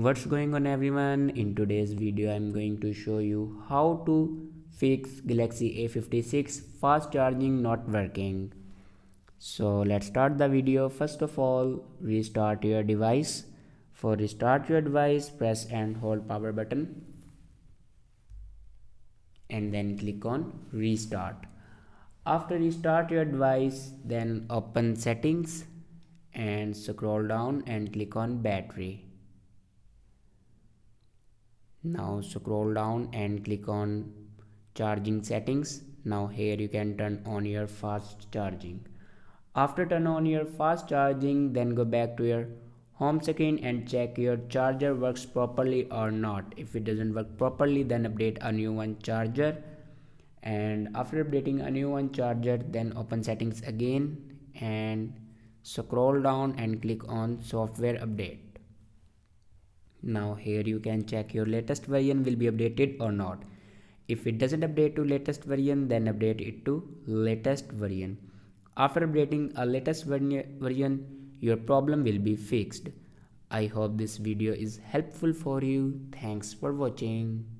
What's going on everyone? In today's video I'm going to show you how to fix Galaxy A56 fast charging not working. So let's start the video. First of all, restart your device. For restart your device, press and hold power button and then click on restart. After restart your device, then open settings and scroll down and click on battery. Now scroll down and click on charging settings. Now here you can turn on your fast charging. After turn on your fast charging, then go back to your home screen and check your charger works properly or not. If it doesn't work properly, then update a new one charger. And after updating a new one charger, then open settings again and scroll down and click on software update. Now here you can check your latest version will be updated or not. If it doesn't update to latest version, then update it to latest version. After updating a latest version, your problem will be fixed. I hope this video is helpful for you. Thanks for watching.